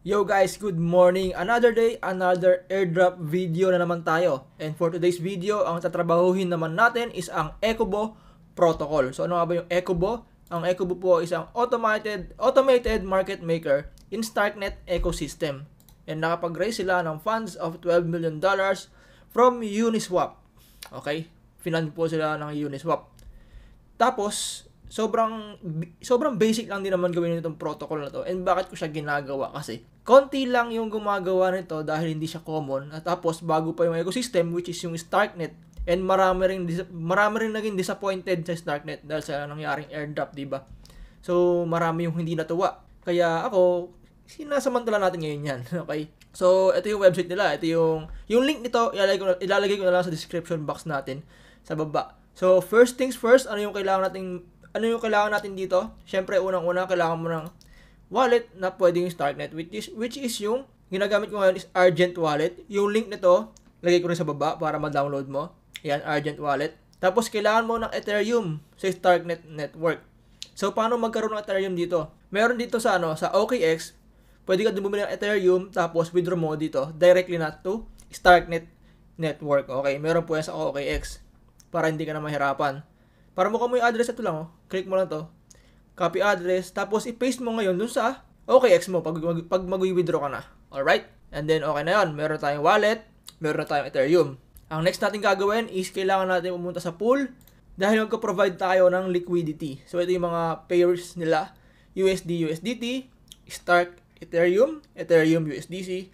Yo guys, good morning. Another day, another airdrop video na naman tayo. And for today's video, ang tatrabahuhin naman natin is ang Ecobo protocol. So ano nga ba yung Ecobo? Ang Ecobo po is ang automated market maker in Starknet ecosystem. And nakapag-raise sila ng funds of $12 million from Uniswap. Okay? Finand po sila ng Uniswap. Tapos, sobrang basic lang din naman gawin itong protocol na to. And bakit ko siya ginagawa? Kasi konti lang yung gumagawa nito dahil hindi siya common. At tapos bago pa yung ecosystem which is yung Starknet. And marami rin naging disappointed sa Starknet dahil sa nangyaring airdrop, diba? So marami yung hindi natuwa. Kaya ako, sinasamantala natin ngayon yan. Okay? So ito yung website nila. Ito yung link nito, ilalagay ko na lang sa description box natin sa baba. So first things first, ano yung kailangan natin dito? Syempre unang-una kailangan mo ng wallet na pwedeng yung Starknet, which is yung ginagamit ko ngayon is Argent Wallet. Yung link nito, lagay ko rin sa baba para ma-download mo. Yan, Argent Wallet. Tapos kailangan mo ng Ethereum sa Starknet network. So paano magkaroon ng Ethereum dito? Meron dito sa OKX, pwede ka bumili ng Ethereum tapos withdraw mo dito directly na to Starknet network. Okay, meron po yan sa OKX para hindi ka na mahirapan. Para mo yung address, ito lang, click mo lang to. Copy address, tapos i-paste mo ngayon dun sa OKX mo pag mag-withdraw ka na. Alright? And then, okay na yun. Meron tayong wallet, meron tayong Ethereum. Ang next natin gagawin is kailangan natin pumunta sa pool dahil magka-provide tayo ng liquidity. So, ito yung mga pairs nila. USD, USDT, Stark, Ethereum, Ethereum, USDC,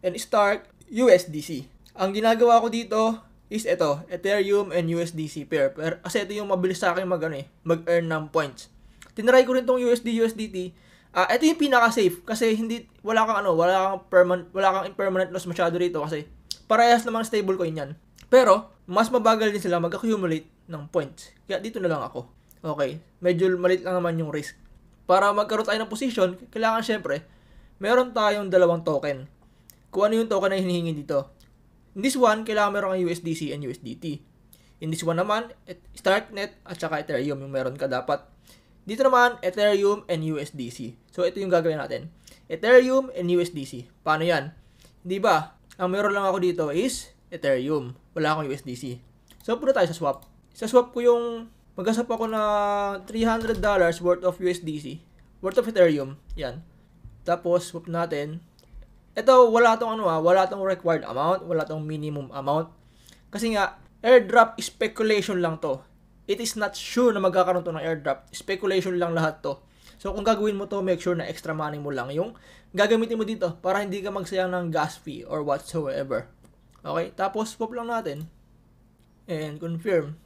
and Stark, USDC. Ang ginagawa ko dito is ito, Ethereum and USDC pair. Kasi ito yung mabilis sa akin mag-earn ng points. Tinry ko rin tong USD, USDT. Ito yung pinaka-safe kasi wala kang impermanent loss masyado rito kasi parehas namang stablecoin yan. Pero, mas mabagal din sila mag-accumulate ng points. Kaya dito na lang ako. Okay, medyo maliit lang naman yung risk. Para magkaroon tayo ng position, kailangan syempre, meron tayong dalawang token. Kung ano yung token na hinihingi dito. In this one, kailangan meron kang USDC and USDT. In this one naman, Starknet at saka Ethereum yung meron ka dapat. Dito naman, Ethereum and USDC. So, ito yung gagawin natin. Ethereum and USDC. Paano yan? Hindi ba? Ang meron lang ako dito is Ethereum. Wala akong USDC. So, punta tayo sa swap. Sa swap ko mag-swap ako na $300 worth of USDC. Worth of Ethereum. Yan. Tapos, swap natin. Ito, wala tong required amount. Wala tong minimum amount. Kasi nga, airdrop speculation lang to. It is not sure na magkakaroon to ng airdrop. Speculation lang lahat to. So, kung gagawin mo to, make sure na extra money mo lang yung gagamitin mo dito para hindi ka magsayang ng gas fee or whatsoever. Okay? Tapos, swap lang natin. And confirm.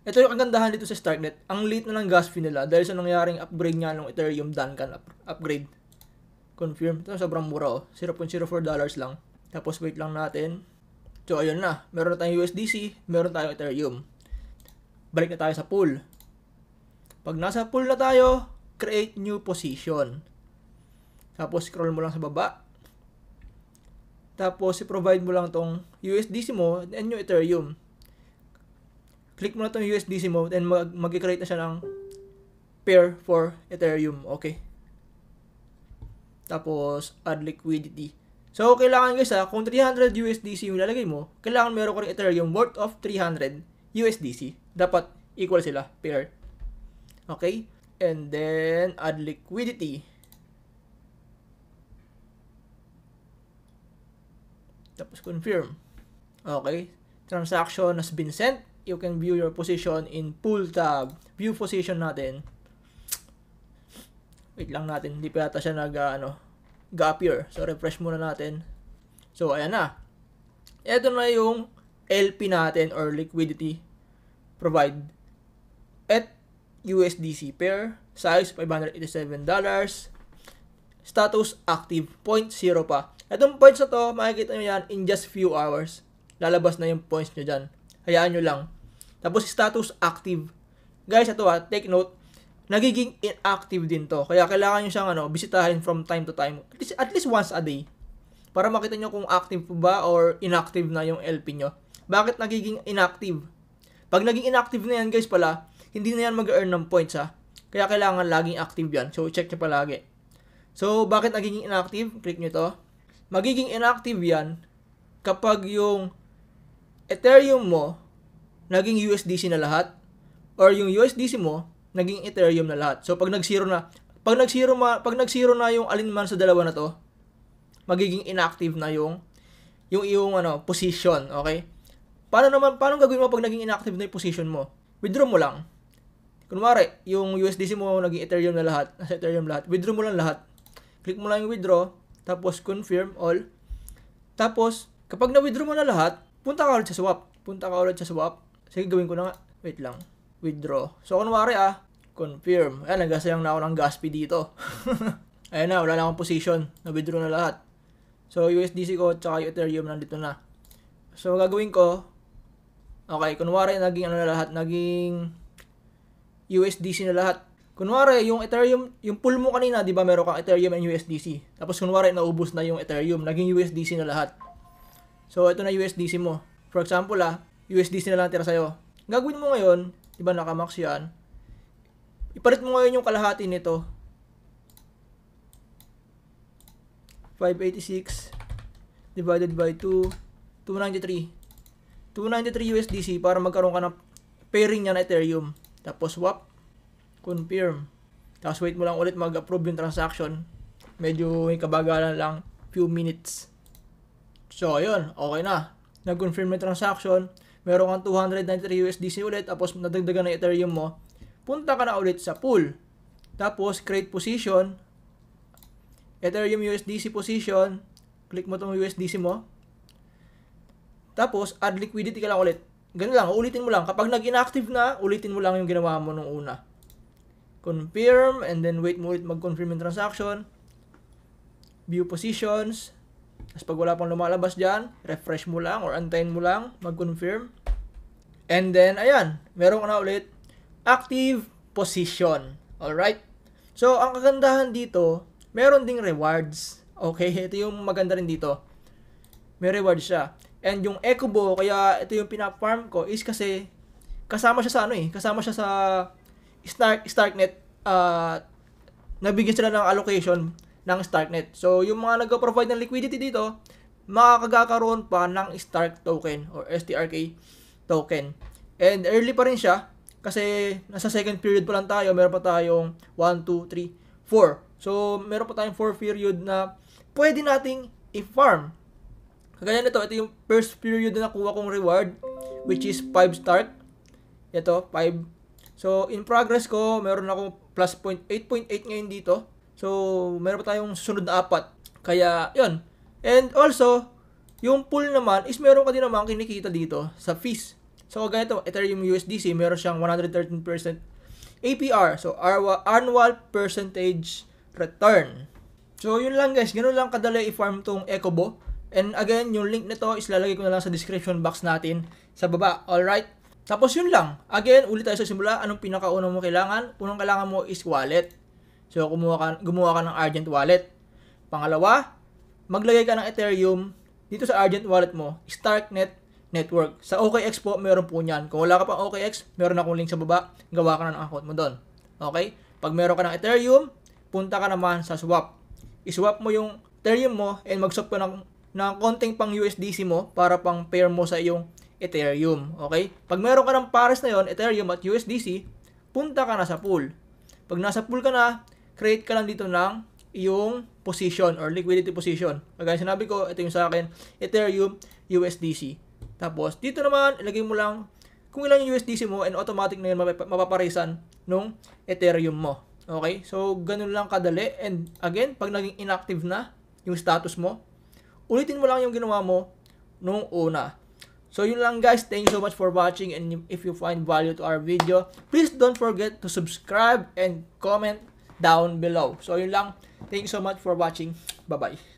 Ito yung kagandahan dito sa Starknet. Ang late na ng gas fee nila dahil sa nangyaring upgrade nga ng Ethereum Duncan upgrade. Confirm. Ito, sobrang mura $0.04 lang. Tapos, wait lang natin. So, ayun na. Meron na tayong USDC, meron tayong Ethereum. Balik na tayo sa pool. Pag nasa pool na tayo, create new position. Tapos scroll mo lang sa baba. Tapos i-provide mo lang tong USDC mo and yung Ethereum. Click mo na tong USDC mo then mag-create na siya ng pair for Ethereum. Okay. Tapos add liquidity. So kailangan guys kung 300 USDC yung ilalagay mo, kailangan meron ko ring Ethereum worth of 300 USDC. Dapat equal sila, pair. Okay? And then, add liquidity. Tapos, confirm. Okay? Transaction has been sent. You can view your position in pool tab. View position natin. Wait lang natin. Hindi pa yata siya nag-appear. So, refresh muna natin. So, ayan na. Ito na yung LP natin or liquidity provide at USDC pair, size $587, status active, 0.0 pa. Itong points na to, makikita nyo yan in just few hours. Lalabas na yung points nyo dyan. Hayaan nyo lang. Tapos status active. Guys, ito take note, nagiging inactive din to. Kaya kailangan nyo siyang bisitahin from time to time. At least once a day. Para makita nyo kung active po ba or inactive na yung LP nyo. Bakit nagiging inactive? Pag naging inactive na yan guys hindi na yan mag-earn ng points Kaya kailangan laging active yan. So check nyo palagi. So, bakit nagiging inactive? Click nyo to. Magiging inactive yan kapag yung Ethereum mo naging USDC na lahat or yung USDC mo naging Ethereum na lahat. So, pag nag-zero na yung alinman sa dalawa na to, magiging inactive na yung position, okay? Paano gagawin mo pag naging inactive na yung position mo? Withdraw mo lang. Kunwari, yung USDC mo naging Ethereum na lahat, nasa Ethereum lahat, withdraw mo lang lahat. Click mo lang yung withdraw, tapos confirm all. Tapos, kapag na-withdraw mo na lahat, punta ka ulit sa swap. Sige, gawin ko na nga. Wait lang. Withdraw. So, kunwari confirm. Ayan, nagasayang na ako ng gas fee dito. Ayan na, wala na akong position. Na-withdraw na lahat. So, USDC ko, tsaka yung Ethereum nandito na. So, gagawin ko, okay, kunwari, naging USDC na lahat. Kunwari, yung Ethereum, yung pool mo kanina, di ba, meron kang Ethereum and USDC. Tapos, kunwari, naubos na yung Ethereum, naging USDC na lahat. So, ito na USDC mo. For example, USDC na lang tira sa'yo. Gagawin mo ngayon, di ba, nakamax yan. Ipalit mo ngayon yung kalahati nito. 586 divided by 293 USDC para magkaroon ka ng pairing niya na Ethereum. Tapos swap, confirm. Tapos wait mo lang ulit mag-approve yung transaction. Medyo may kabagalan lang, few minutes. So ayun, okay na. Nag-confirm yung transaction. Meron kang 293 USDC ulit. Tapos nadagdagan na Ethereum mo. Punta ka na ulit sa pool. Tapos create position. Ethereum USDC position. Click mo tong USDC mo. Tapos, add liquidity ka lang ulit. Ganun lang, ulitin mo lang. Kapag nag-inactive na, ulitin mo lang yung ginawa mo nung una. Confirm, and then wait mo ulit mag-confirm yung transaction. View positions. Tapos pag wala pang lumalabas dyan, refresh mo lang or antayin mo lang, mag-confirm. And then, ayan, meron ka na ulit active position. Alright? So, ang kagandahan dito, meron ding rewards. Okay, ito yung maganda rin dito. May rewards siya. And yung Ecobo, kaya ito yung pina-farm ko is kasi kasama siya sa kasama siya sa Starknet. Nabigyan sila ng allocation ng Starknet. So, yung mga nag-provide ng liquidity dito, makakagakaroon pa ng Stark token or STRK token. And early pa rin siya kasi nasa second period pa lang tayo. Meron pa tayong 1, 2, 3, 4. So, meron pa tayong 4 period na pwede nating i-farm. Kagaya nito, ito yung first period na nakuha kong reward, which is 5 Stark. Ito, 5. So, in progress ko, meron akong plus 8.8 ngayon dito. So, meron pa tayong susunod na 4. Kaya, yun. And also, yung pool naman is meron ka din naman kinikita dito sa fees. So, kagaya ito, Ethereum USDC, meron siyang 113% APR. So, annual percentage return. So, yun lang guys. Ganun lang kadali i-farm tong Ecobo. And again, yung link nito is lalagay ko na lang sa description box natin sa baba. Alright? Tapos yun lang. Again, ulit tayo sa simula. Anong pinakaunang mo kailangan? Unang kailangan mo is wallet. So, gumawa ka ng Argent wallet. Pangalawa, maglagay ka ng Ethereum dito sa Argent wallet mo. Starknet network. Sa OKX po, meron po niyan. Kung wala ka pang OKX, meron akong link sa baba. Gawa ka na ng account mo doon. Okay? Pag meron ka ng Ethereum, punta ka naman sa swap. I-swap mo yung Ethereum mo and mag-swap ka ng konting pang USDC mo para pang pair mo sa iyong Ethereum. Okay? Pag meron ka ng pares na yon, Ethereum at USDC, punta ka na sa pool. Pag nasa pool ka na, create ka lang dito ng iyong position or liquidity position. Kagaya sinabi ko, ito yung sa akin, Ethereum USDC. Tapos, dito naman, ilagay mo lang kung ilang yung USDC mo and automatic na yun mapaparisan nung Ethereum mo. Okay? So, ganun lang kadali. And again, pag naging inactive na yung status mo, ulitin mo lang yung ginawa mo nung una. So, yun lang guys. Thank you so much for watching. And if you find value to our video, please don't forget to subscribe and comment down below. So, yun lang. Thank you so much for watching. Bye-bye.